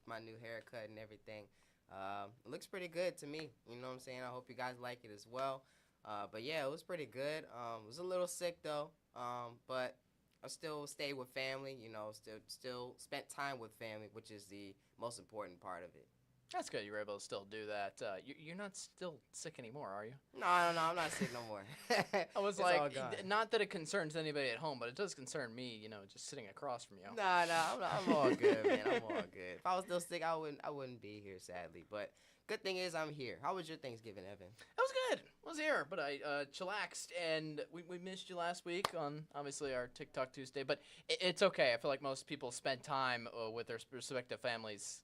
my new haircut and everything. It looks pretty good to me. You know what I'm saying? I hope you guys like it as well. But yeah, it was pretty good. Was a little sick though. But I still stayed with family. You know, still spent time with family, which is the most important part of it. That's good. You were able to still do that. You're not still sick anymore, are you? No, no, I'm not sick no more. I was It's all like, gone. not that it concerns anybody at home, but it does concern me. Just sitting across from you. Nah, I'm all good, man. I'm all good. If I was still sick, I wouldn't be here, sadly. But good thing is I'm here. How was your Thanksgiving, Evan? It was good. I was here, but I chillaxed, and we missed you last week on obviously our TikTok Tuesday. But it's okay. I feel like most people spent time with their respective families,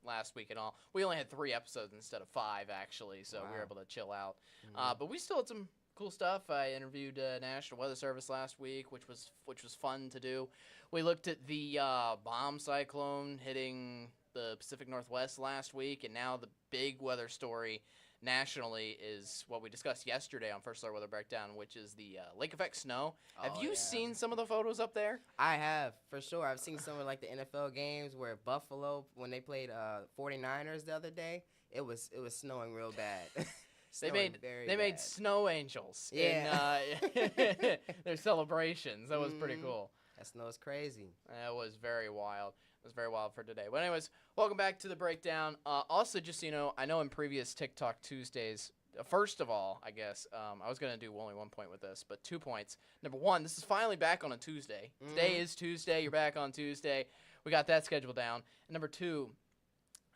last week and all. We only had 3 episodes instead of 5, actually, so we were Wow. able to chill out. Mhm. But we still had some cool stuff. I interviewed National Weather Service last week, which was fun to do. We looked at the bomb cyclone hitting the Pacific Northwest last week, and now the big weather story nationally is what we discussed yesterday on First Alert Weather Breakdown, which is the lake effect snow. Have Oh you yeah. seen some of the photos up there? I have, for sure. I've seen some of like the NFL games where Buffalo, when they played 49ers the other day, it was snowing real bad. They Snowing made very they made bad. snow angels Yeah. in their celebrations. That was pretty Mhm. cool. That snow is crazy. That was very wild. It was very wild for today. But anyways, welcome back to the breakdown. Also, just so you know, I know in previous TikTok Tuesdays, first of all, I guess I was gonna do only 1 point with this, but 2 points. Number one, this is finally back on a Tuesday. Today Mhm. is Tuesday. You're back on Tuesday. We got that scheduled down. And number two,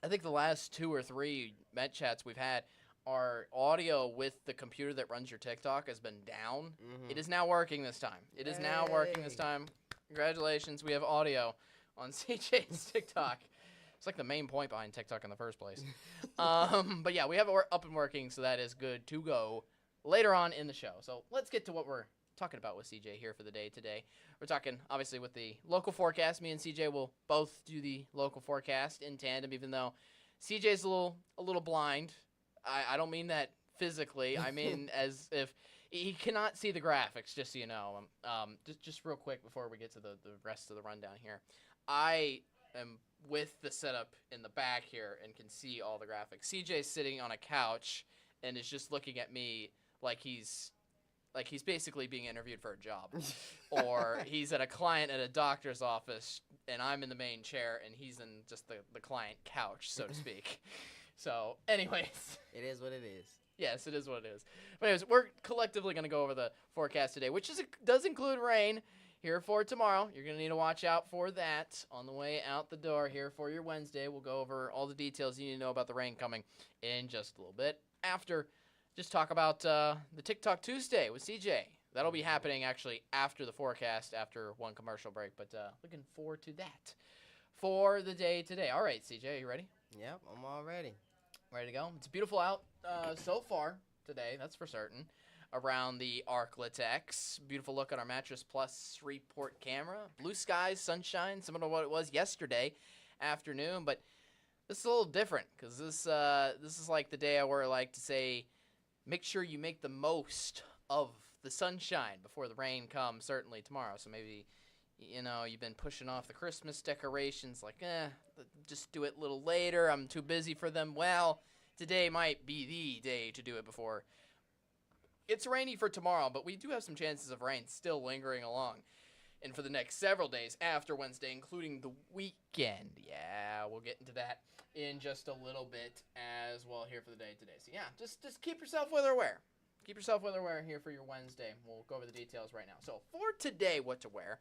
I think the last 2 or 3 Met chats we've had, our audio with the computer that runs your TikTok has been down. It Mhm. is now working this time. It is now working this Yay. time. Congratulations, we have audio on CJ's TikTok. It's like the main point behind TikTok in the first place. But yeah, we have it up and working, so that is good to go later on in the show. So let's get to what we're talking about with CJ here for the day today. We're talking, obviously, with the local forecast. Me and CJ will both do the local forecast in tandem, even though CJ's a little blind. I don't mean that physically. I mean as if he cannot see the graphics, just so you know. Just real quick before we get to the rest of the rundown here. I am with the setup in the back here and can see all the graphics. CJ's sitting on a couch and is just looking at me like he's basically being interviewed for a job. Or he's at a client at a doctor's office and I'm in the main chair and he's in just the client couch, so to speak. So, anyways, It is what it is. yes, it is what it is. But anyways, we're collectively going to go over the forecast today, which does include rain here for tomorrow. You're going to need to watch out for that on the way out the door here for your Wednesday. We'll go over all the details you need to know about the rain coming in just a little bit. After, just talk about the TikTok Tuesday with CJ. That'll be happening actually after the forecast, after one commercial break, but looking forward to that for the day today. All right, CJ, are you ready? Yep, I'm all ready. Ready to go? It's beautiful out so far today, that's for certain. Around the Arclitex. Beautiful look on our Mattress Plus report camera. Blue skies, sunshine, similar to what it was yesterday afternoon. But this is a little different because this is like the day I where I like to say, make sure you make the most of the sunshine before the rain comes, certainly tomorrow. So maybe, you've been pushing off the Christmas decorations like, just do it a little later. I'm too busy for them. Well, today might be the day to do it before. It's rainy for tomorrow, but we do have some chances of rain still lingering along. And for the next several days after Wednesday, including the weekend. Yeah, we'll get into that in just a little bit as well here for the day today. So yeah, just keep yourself weather aware. Keep yourself weather aware here for your Wednesday. We'll go over the details right now. So for today, what to wear.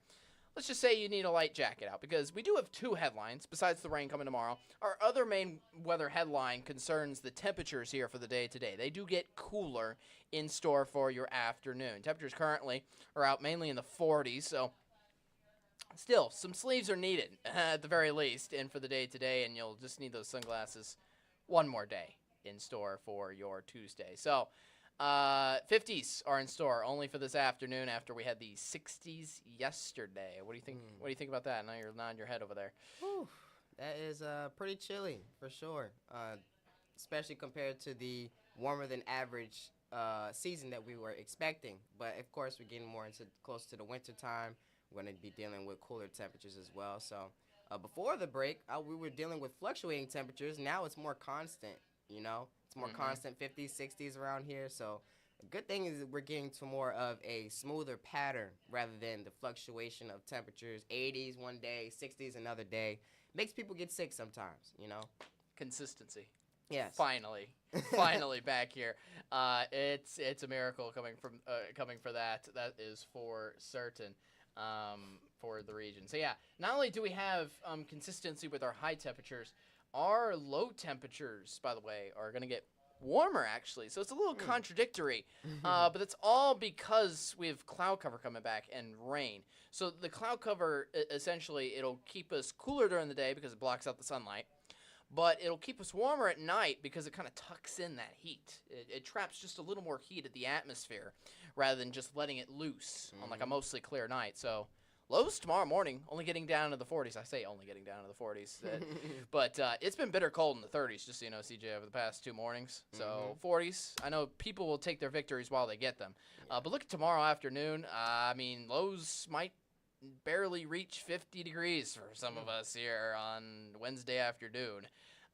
Let's just say you need a light jacket out because we do have 2 headlines besides the rain coming tomorrow. Our other main weather headline concerns the temperatures here for the day today. They do get cooler in store for your afternoon. Temperatures currently are out mainly in the 40s, so still some sleeves are needed at the very least and for the day today, and you'll just need those sunglasses one more day in store for your Tuesday. So 50s are in store only for this afternoon after we had the 60s yesterday. What do you think? What do you think about that? I know you're nodding your head over there. Whew, that is pretty chilly for sure, especially compared to the warmer than average season that we were expecting. But of course, we're getting more into close to the winter time. We're going to be dealing with cooler temperatures as well. So Before the break, we were dealing with fluctuating temperatures. Now it's more constant. It's more constant 50s, 60s around here. So the good thing is that we're getting to more of a smoother pattern rather than the fluctuation of temperatures. 80s one day, 60s another day. Makes people get sick sometimes. Consistency. Yes. Finally back here. It's a miracle coming for that. That is for certain. For the region. So yeah, not only do we have consistency with our high temperatures, our low temperatures, by the way, are going to get warmer actually. So it's a little contradictory, but it's all because we have cloud cover coming back and rain. So the cloud cover, essentially, it'll keep us cooler during the day because it blocks out the sunlight. But it'll keep us warmer at night because it kind of tucks in that heat. It traps just a little more heat at the atmosphere rather than just letting it loose on like a mostly clear night. So lows tomorrow morning, only getting down to the 40s. I say only getting down to the 40s. But it's been bitter cold in the 30s, just so you know, CJ, over the past 2 mornings. So 40s, I know people will take their victories while they get them. But look at tomorrow afternoon. Lows might barely reach 50 degrees for some of us here on Wednesday afternoon.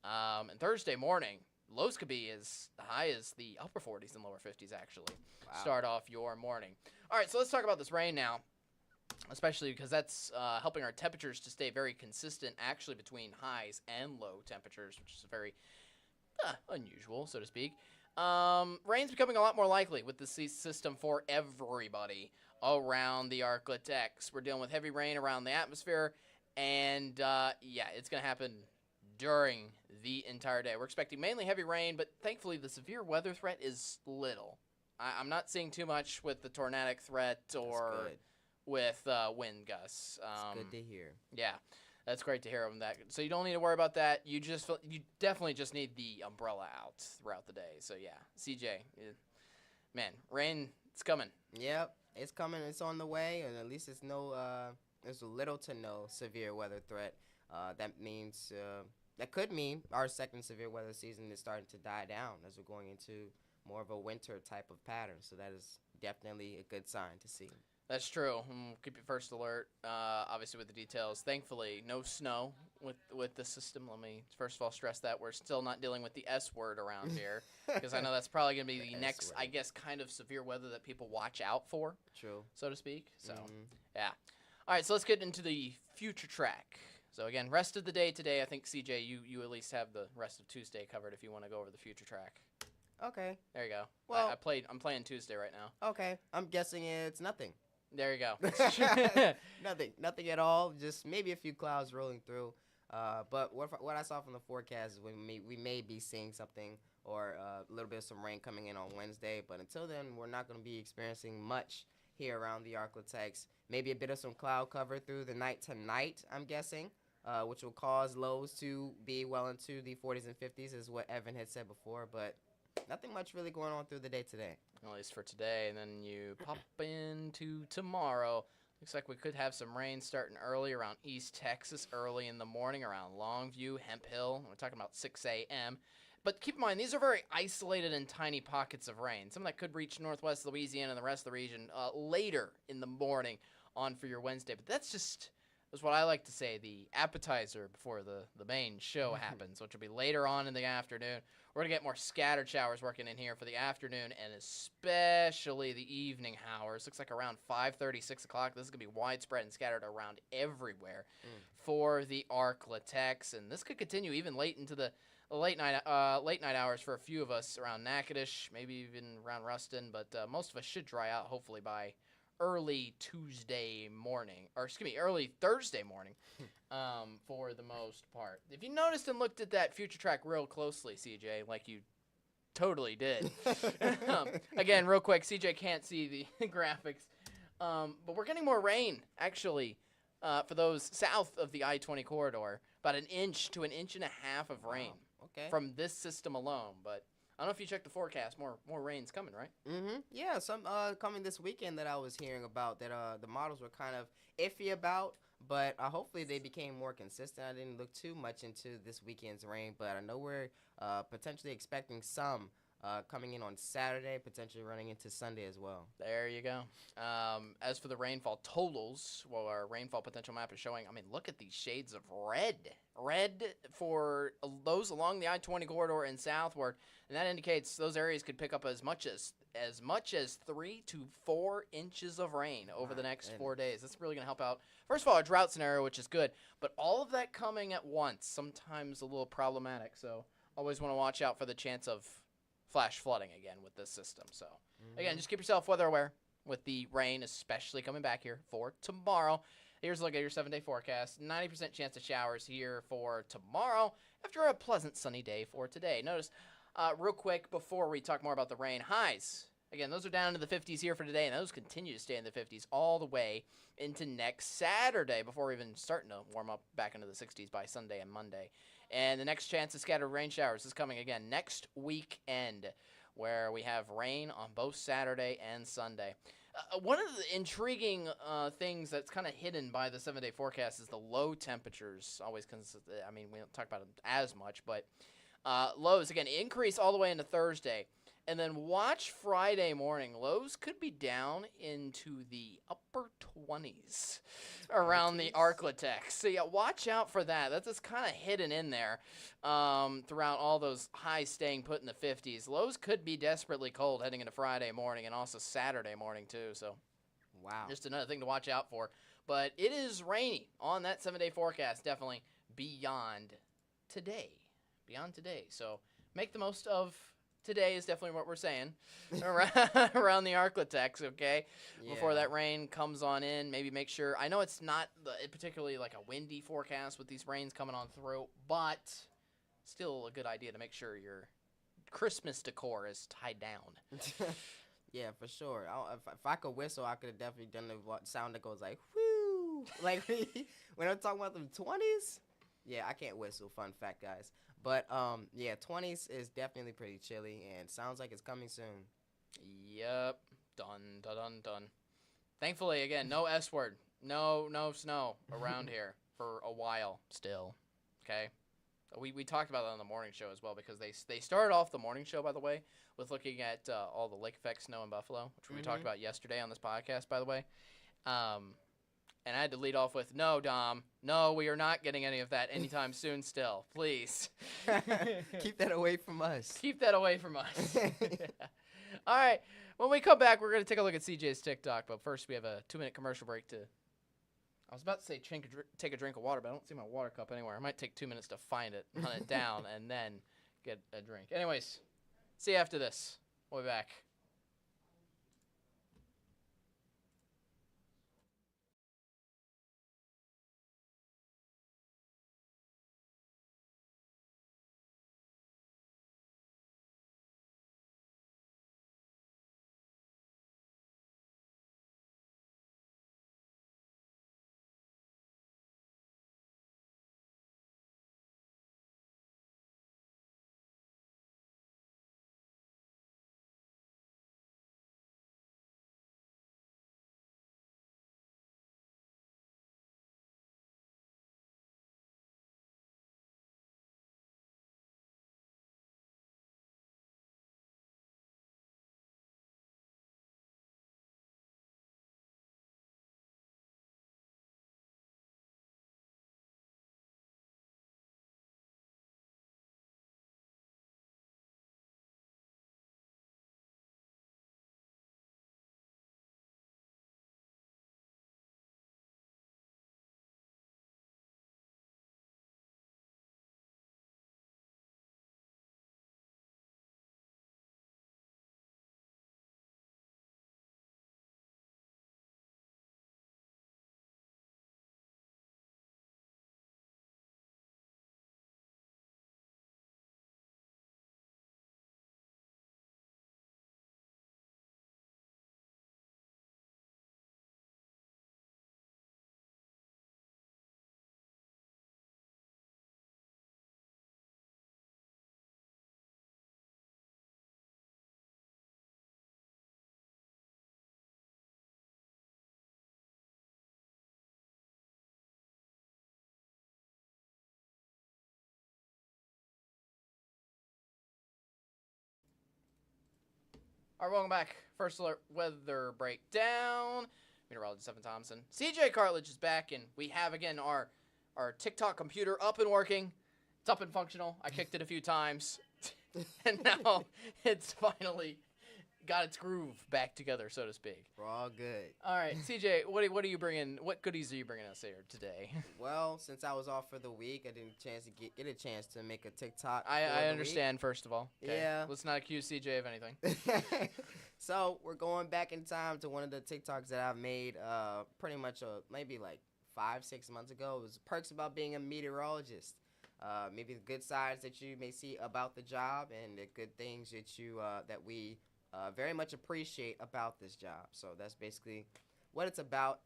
And Thursday morning, lows could be as high as the upper 40s and lower 50s, actually. Wow. Start off your morning. All right, so let's talk about this rain now, especially because that's helping our temperatures to stay very consistent, actually, between highs and low temperatures, which is very unusual, so to speak. Rain's becoming a lot more likely with the system for everybody around the Arclitex. We're dealing with heavy rain around the atmosphere, and it's going to happen during the entire day. We're expecting mainly heavy rain, but thankfully the severe weather threat is little. I'm not seeing too much with the tornadic threat or with wind gusts. That's good to hear. Yeah, that's great to hear on that. So you don't need to worry about that. You definitely just need the umbrella out throughout the day. So yeah, CJ, man, rain, it's coming. Yep, it's coming. It's on the way, and at least there's little to no severe weather threat. That could mean our second severe weather season is starting to die down as we're going into more of a winter type of pattern. So that is definitely a good sign to see. That's true. Keep your first alert, obviously, with the details. Thankfully, no snow with the system. Let me, first of all, stress that we're still not dealing with the S word around here, because I know that's probably going to be the next, I guess, kind of severe weather that people watch out for. True. So to speak. So, yeah. All right, so let's get into the future track. So, again, rest of the day today, I think, CJ, you at least have the rest of Tuesday covered if you want to go over the future track. Okay. There you go. Well, I'm playing Tuesday right now. Okay. I'm guessing it's nothing. There you go. Nothing at all. Just maybe a few clouds rolling through. But what I saw from the forecast is we may be seeing something or a little bit of some rain coming in on Wednesday. But until then, we're not going to be experiencing much here around the Arclitex. Maybe a bit of some cloud cover through the night tonight, I'm guessing, which will cause lows to be well into the 40s and 50s, is what Evan had said before. But nothing much really going on through the day today. At least for today, and then you pop into tomorrow. Looks like we could have some rain starting early around East Texas, early in the morning around Longview, Hemp Hill. We're talking about 6 a.m. But keep in mind, these are very isolated and tiny pockets of rain. Some that could reach northwest Louisiana and the rest of the region later in the morning on for your Wednesday. But that's what I like to say, the appetizer before the main show happens, which will be later on in the afternoon. We're going to get more scattered showers working in here for the afternoon and especially the evening hours. Looks like around 5:30, 6 o'clock. This is going to be widespread and scattered around everywhere for the Arclitex. And this could continue even late into the late night hours for a few of us around Natchitoches, maybe even around Ruston. But most of us should dry out hopefully by early Thursday morning for the most part. If you noticed and looked at that future track real closely, CJ, like you totally did. Again, real quick, CJ can't see the graphics, but we're getting more rain, actually, for those south of the I-20 corridor, about 1 inch to 1.5 inches of rain from this system alone, but I don't know if you checked the forecast. More rain's coming, right? Yeah, some coming this weekend that I was hearing about that the models were kind of iffy about, but hopefully they became more consistent. I didn't look too much into this weekend's rain, but I know we're potentially expecting some coming in on Saturday, potentially running into Sunday as well. There you go. As for the rainfall totals, well, our rainfall potential map is showing. I mean, look at these shades of red. Red for those along the I-20 corridor and southward, and that indicates those areas could pick up as much as 3 to 4 inches of rain over the next 4 days. That's really going to help out. First of all, a drought scenario, which is good, but all of that coming at once, sometimes a little problematic. So always want to watch out for the chance of flash flooding again with this system. So again, just keep yourself weather aware with the rain, especially coming back here for tomorrow. Here's a look at your 7-day forecast. 90% chance of showers here for tomorrow after a pleasant sunny day for today. Notice, real quick, before we talk more about the rain, highs. Again, those are down into the 50s here for today, and those continue to stay in the 50s all the way into next Saturday before we're even starting to warm up back into the 60s by Sunday and Monday. And the next chance of scattered rain showers is coming again next weekend, where we have rain on both Saturday and Sunday. One of the intriguing things that's kind of hidden by the 7-day forecast is the low temperatures. Always, I mean, we don't talk about them as much, but lows, again, increase all the way into Thursday. And then watch Friday morning. Lows could be down into the upper 20s around the Arklatex. So, yeah, watch out for that. That's just kind of hidden in there throughout all those highs staying put in the 50s. Lows could be desperately cold heading into Friday morning and also Saturday morning, too. So, wow, just another thing to watch out for. But it is rainy on that 7-day forecast, definitely beyond today. Beyond today. So, make the most of today is definitely what we're saying around the Arklatex, okay? Yeah. Before that rain comes on in, maybe make sure. I know it's not particularly like a windy forecast with these rains coming on through, but still a good idea to make sure your Christmas decor is tied down. Yeah, for sure. If I could whistle, I could have definitely done the sound that goes like, whoo. Like, when I'm talking about the 20s, yeah, I can't whistle, fun fact, guys. But, yeah, 20s is definitely pretty chilly, and sounds like it's coming soon. Yep. Done. Thankfully, again, no S word. No snow around here for a while still, okay? We talked about that on the morning show as well, because they started off the morning show, by the way, with looking at all the lake effect snow in Buffalo, which we talked about yesterday on this podcast, by the way. And I had to lead off with, no, Dom, no, we are not getting any of that anytime soon still. Please. Keep that away from us. Keep that away from us. All right. When we come back, we're going to take a look at CJ's TikTok. But first, we have a 2-minute commercial break to... I was about to say take a drink of water, but I don't see my water cup anywhere. I might take 2 minutes to find it, hunt it down, and then get a drink. Anyways, see you after this. We'll be back. All right, welcome back. First alert weather breakdown. Meteorologist Evan Thompson. CJ Cartledge is back, and we have again our TikTok computer up and working. It's up and functional. I kicked it a few times, and now it's finally got its groove back together, so to speak. We're all good. All right, CJ, what are you bringing? What goodies are you bringing us here today? Well, since I was off for the week, I didn't get a chance to make a TikTok. I understand. First of all, okay. Yeah. Let's not accuse CJ of anything. So we're going back in time to one of the TikToks that I've made pretty much maybe like 5-6 months ago. It was perks about being a meteorologist. Maybe the good sides that you may see about the job and the good things that we very much appreciate about this job. So that's basically what it's about.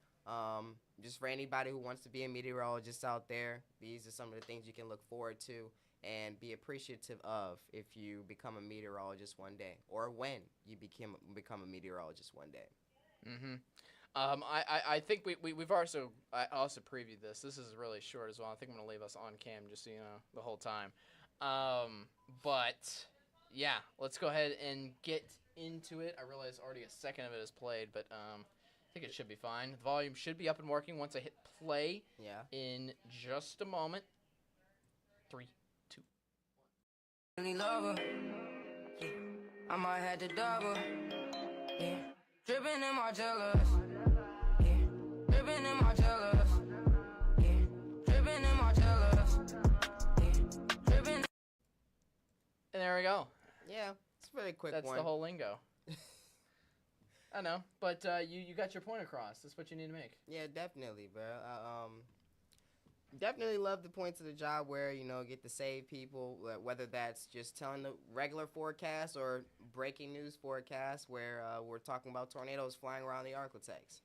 Just for anybody who wants to be a meteorologist out there, these are some of the things you can look forward to and be appreciative of if you become a meteorologist one day, or when you become a meteorologist one day. Mm-hmm. I think we've also previewed this. This is really short as well. I think I'm gonna leave us on cam just so you know the whole time. But yeah, let's go ahead and get into it. I realize already a second of it is played, but I think it should be fine. The volume should be up and working once I hit play. Yeah. In just a moment. 3, 2. Lover. Yeah. I might have to double. Yeah. Dripping in my jealous. Yeah. Dripping in my jealous. Yeah. Dripping in my jealous. Yeah. Dripping. And there we go. Yeah, it's a very quick That's one. the whole lingo. I know, but you got your point across. That's what you need to make. Yeah, definitely, bro. Definitely love the points of the job where, get to save people, whether that's just telling the regular forecast or breaking news forecast where we're talking about tornadoes flying around the Arklatex.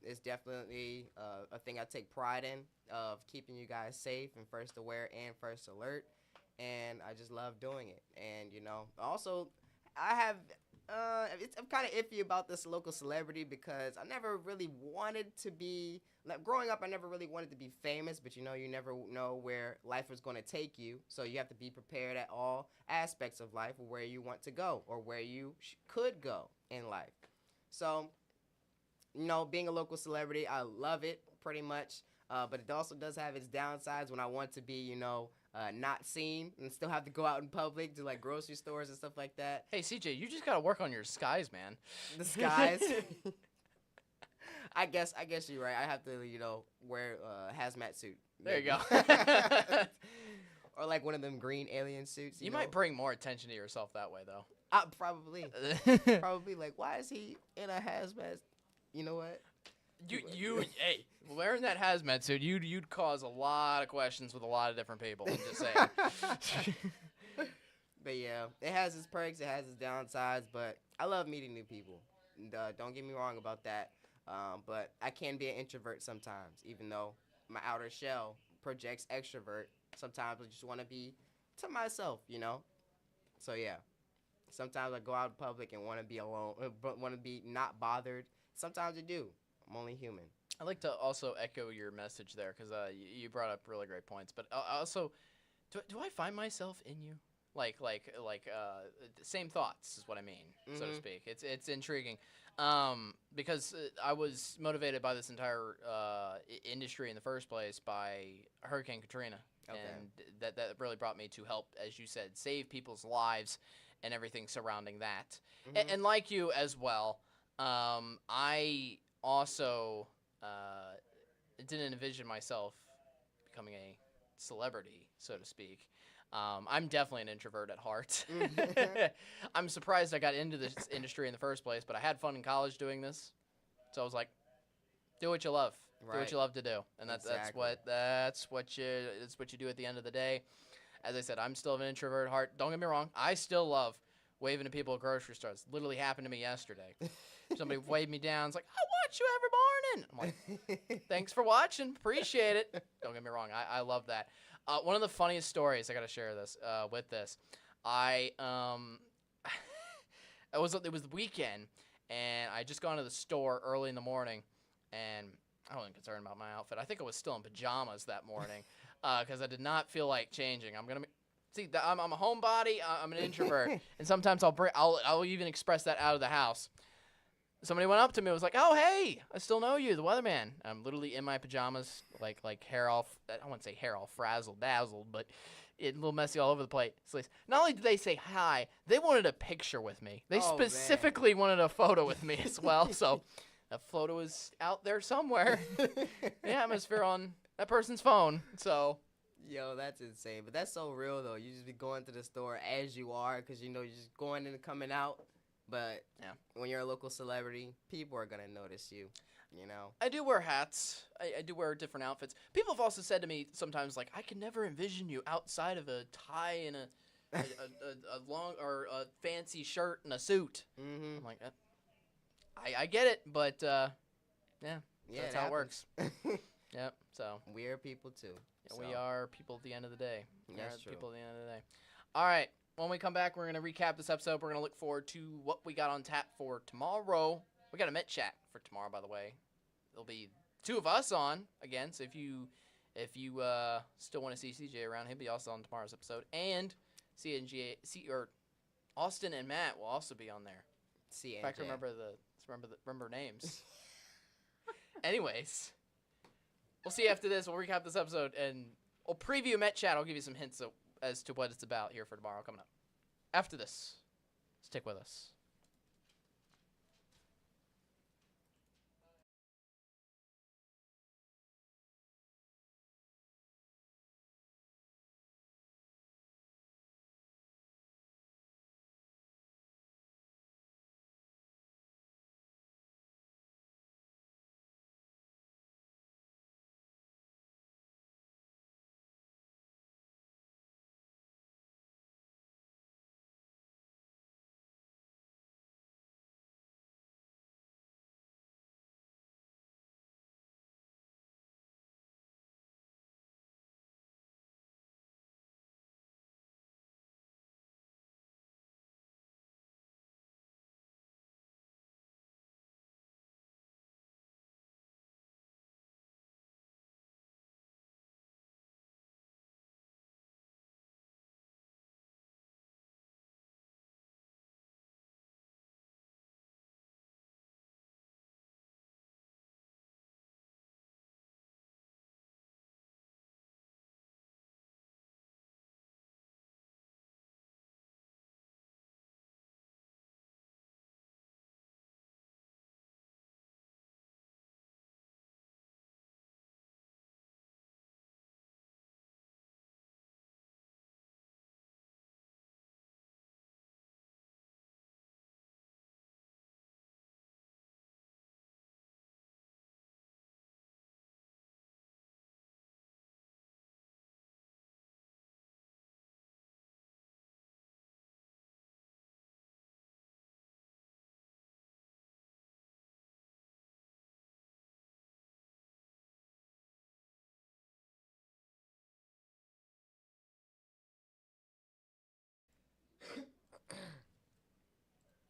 It's definitely a thing I take pride in, of keeping you guys safe and first aware and first alert, and I just love doing it. And, also I'm kind of iffy about this local celebrity because I never really wanted to be, growing up, I never really wanted to be famous, but you never know where life is going to take you. So you have to be prepared at all aspects of life, or where you want to go or where you could go in life. So, being a local celebrity, I love it pretty much. But it also does have its downsides when I want to be, not seen and still have to go out in public to like grocery stores and stuff like that. Hey, CJ, you just got to work on your skies, man. The skies. I guess you're right. I have to, wear a hazmat suit. There you go. Or like one of them green alien suits. You might bring more attention to yourself that way, though. Probably. Probably like, why is he in a hazmat? You know what? Hey, wearing that hazmat suit, you'd cause a lot of questions with a lot of different people. I'm just saying. But yeah, it has its perks, it has its downsides, but I love meeting new people. And, don't get me wrong about that. But I can be an introvert sometimes, even though my outer shell projects extrovert. Sometimes I just want to be to myself, So yeah, sometimes I go out in public and want to be alone, want to be not bothered. Sometimes I do. I'm only human. I'd like to also echo your message there because you brought up really great points. But also, do I find myself in you? Like same thoughts is what I mean, so to speak. It's intriguing, because I was motivated by this entire industry in the first place by Hurricane Katrina, and that really brought me to help, as you said, save people's lives and everything surrounding that. And like you as well, I also didn't envision myself becoming a celebrity, so to speak. I'm definitely an introvert at heart. I'm surprised I got into this industry in the first place, but I had fun in college doing this. So I was like, do what you love. Right. Do what you love to do. And that's what you do at the end of the day. As I said, I'm still an introvert at heart. Don't get me wrong. I still love waving to people at grocery stores. Literally happened to me yesterday. Somebody waved me down. It's like, I watch you every morning. I'm like, thanks for watching. Appreciate it. Don't get me wrong. I love that. One of the funniest stories, I got to share this with this. It was the weekend, and I just gone to the store early in the morning, and I wasn't concerned about my outfit. I think I was still in pajamas that morning because I did not feel like changing. I'm going to be See, I'm a homebody. I'm an introvert, and sometimes I'll even express that out of the house. Somebody went up to me and was like, "Oh, hey, I still know you, the weatherman." I'm literally in my pajamas, like hair all, I wouldn't say hair all frazzled, dazzled, but it a little messy all over the place. Not only did they say hi, they wanted a picture with me. They Oh, specifically wanted a photo with me as well. So a photo is out there somewhere in the atmosphere on that person's phone. So. Yo, that's insane. But that's so real, though. You just be going to the store as you are because, you're just going in and coming out. But when you're a local celebrity, people are going to notice you, I do wear hats. I do wear different outfits. People have also said to me sometimes, like, I can never envision you outside of a tie and a long or a fancy shirt and a suit. Mm-hmm. I'm like, I get it, but, Yeah, that's how it works. Yep, so. We are people, too. Yeah, we are people at the end of the day. That's true. People at the end of the day. All right. When we come back, we're going to recap this episode. We're going to look forward to what we got on tap for tomorrow. We got a Met Chat for tomorrow, by the way. There'll be two of us on again. So if you still want to see CJ around, he'll be also on tomorrow's episode. And Austin and Matt will also be on there. If I can remember names. Anyways, we'll see you after this. We'll recap this episode and we'll preview Met Chat. I'll give you some hints as to what it's about here for tomorrow coming up. After this, stick with us.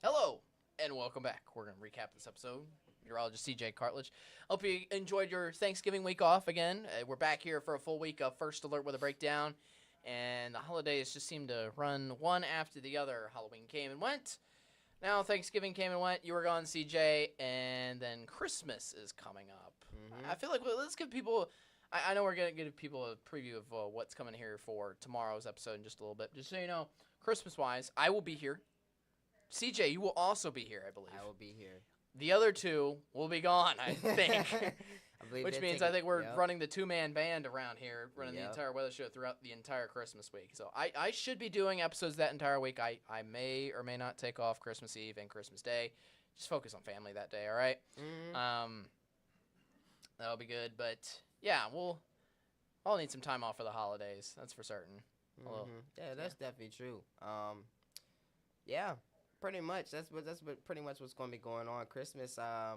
Hello, and welcome back. We're going to recap this episode. Meteorologist CJ Cartledge. Hope you enjoyed your Thanksgiving week off again. We're back here for a full week of First Alert with a breakdown. And the holidays just seemed to run one after the other. Halloween came and went. Now Thanksgiving came and went. You were gone, CJ. And then Christmas is coming up. Mm-hmm. I feel like let's give people... I know we're going to give people a preview of what's coming here for tomorrow's episode in just a little bit. Just so you know, Christmas-wise, I will be here. CJ, you will also be here, I believe. I will be here. The other two will be gone, I think. Which means I think we're yep. running the two-man band around here, running the entire weather show throughout the entire Christmas week. So I should be doing episodes that entire week. I may or may not take off Christmas Eve and Christmas Day. Just focus on family that day, all right? Mm-hmm. That'll be good. But, yeah, we'll all need some time off for the holidays. That's for certain. Mm-hmm. Yeah, that's definitely true. Yeah. Pretty much. That's pretty much what's going to be going on. Christmas, I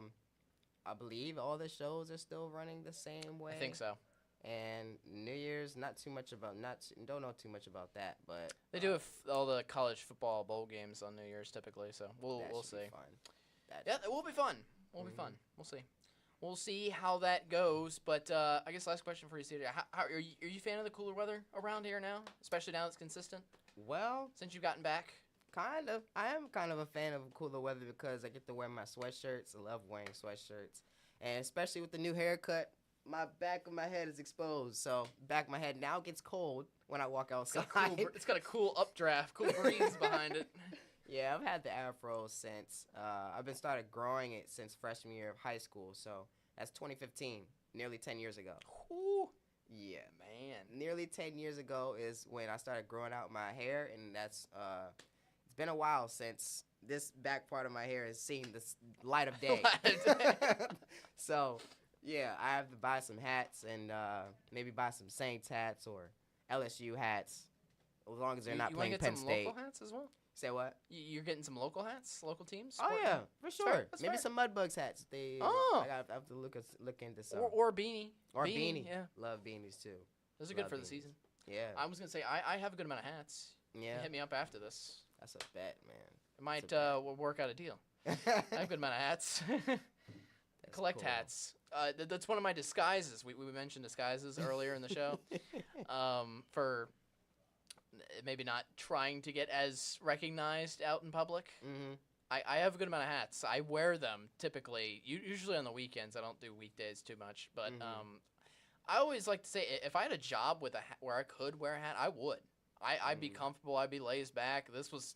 believe all the shows are still running the same way. I think so. And New Year's, don't know too much about that, but they do have all the college football bowl games on New Year's typically, so we'll see. Fun. It will be fun. Be fun. We'll see. We'll see how that goes. But I guess last question for you, CJ. How are you a fan of the cooler weather around here now, especially now it's consistent Well, since you've gotten back? kind of. I am kind of a fan of cooler weather because I get to wear my sweatshirts. I love wearing sweatshirts. And especially with the new haircut, my back of my head is exposed. So back of my head now gets cold when I walk outside. It's got a cool updraft, cool breeze behind it. Yeah, I've had the afro since I've been started growing it since freshman year of high school. So that's 2015, nearly 10 years ago. Ooh, Yeah, man. nearly 10 years ago is when I started growing out my hair, and that's it's been a while since this back part of my hair has seen the light of day. So yeah, I have to buy some hats and maybe buy some Saints hats or LSU hats, as long as they're not You wanna playing get Penn some State. local hats as well? Say what? You're getting some local hats, local teams? Oh sporting? yeah, for fair, sure. that's Maybe fair. some Mudbugs hats. Oh. I have to look into some. Or a beanie. Or beanie. Yeah, Love beanies too. those are good Love for the beanies. season. Yeah. I was gonna say I have a good amount of hats. Yeah. Hit me up after this. That's a bet, man. It might bet. we'll work out a deal. I have a good amount of hats. That's Collect cool. hats. That's one of my disguises. We mentioned disguises earlier in the show. For maybe not trying to get as recognized out in public. Mm-hmm. I have a good amount of hats. I wear them typically, usually on the weekends. I don't do weekdays too much. But Mhm. I always like to say if I had a job with a hat where I could wear a hat, I would. I'd be Mhm. comfortable. I'd be laid back. This was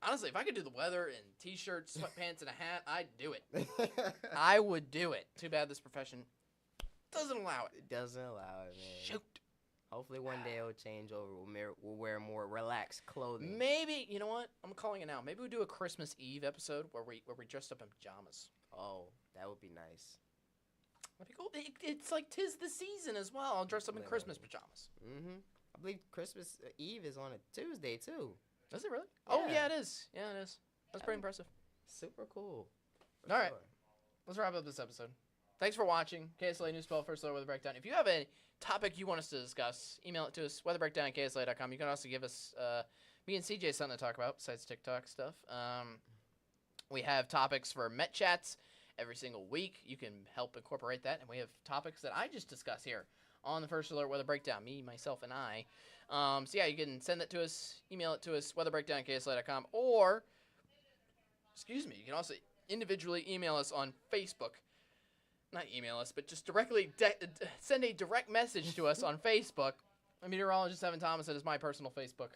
honestly, if I could do the weather in t-shirts, sweatpants, and a hat, I'd do it. I would do it. Too bad this profession doesn't allow it. It doesn't allow it, man. Shoot. Hopefully one day it'll change over. We'll wear more relaxed clothing. Maybe you know what? I'm calling it now. Maybe we do a Christmas Eve episode where we dressed up in pajamas. Oh, that would be nice. That'd be cool. It's like 'tis the season as well. I'll dress up in Christmas pajamas. Mm-hmm. I believe Christmas Eve is on a Tuesday too. Is it really? Oh Yeah. yeah, it is. Yeah, it is. That's pretty impressive. Super cool. For All right. sure. Let's wrap up this episode. Thanks for watching. KSLA News 12 First Alert Weather Breakdown. If you have a topic you want us to discuss, email it to us, weatherbreakdown@ksla.com. You can also give us, me and CJ, something to talk about besides TikTok stuff. We have topics for Met Chats every single week. You can help incorporate that. And we have topics that I just discuss here on the First Alert Weather Breakdown, me, myself, and I. So, yeah, you can send that to us, email it to us, weatherbreakdown@ksla.com, or, you can also individually email us on Facebook. Not email us, but just directly send a direct message to us on Facebook. Meteorologist Evan Thomas, that is my personal Facebook.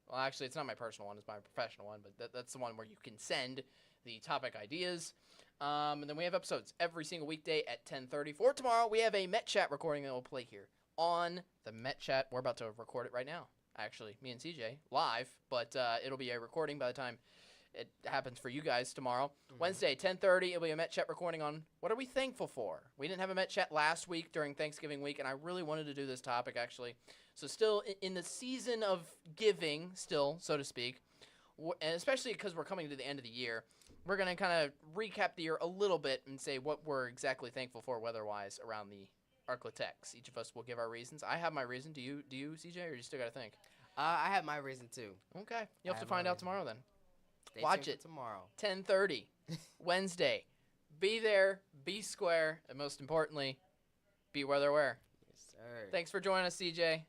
Well, actually, it's not my personal one. It's my professional one, but that's the one where you can send the topic ideas. And then we have episodes every single weekday at 10:30. For tomorrow, we have a Met Chat recording that we'll play here on the Met Chat. We're about to record it right now, actually, me and CJ, live, but it'll be a recording by the time it happens for you guys tomorrow. Mm-hmm. Wednesday, 10:30, it'll be a Met Chat recording on what are we thankful for. We didn't have a Met Chat last week during Thanksgiving week, and I really wanted to do this topic, actually. So still in the season of giving, still, so to speak, and especially because we're coming to the end of the year, we're going to kind of recap the year a little bit and say what we're exactly thankful for weather-wise around the Arklatex. Each of us will give our reasons. I have my reason. Do you, CJ, or you still got to think? I have my reason too. Okay. You'll I have to have find my out reason. tomorrow then. Stay Watch tuned it. for tomorrow. 10:30, Wednesday. Be there, be square, and most importantly, be where they're where. Yes, sir. Thanks for joining us, CJ.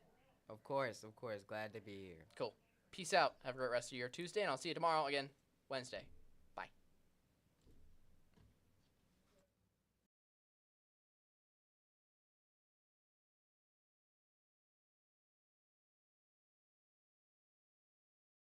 Of course. Glad to be here. Cool. Peace out. Have a great rest of your Tuesday, and I'll see you tomorrow again, Wednesday.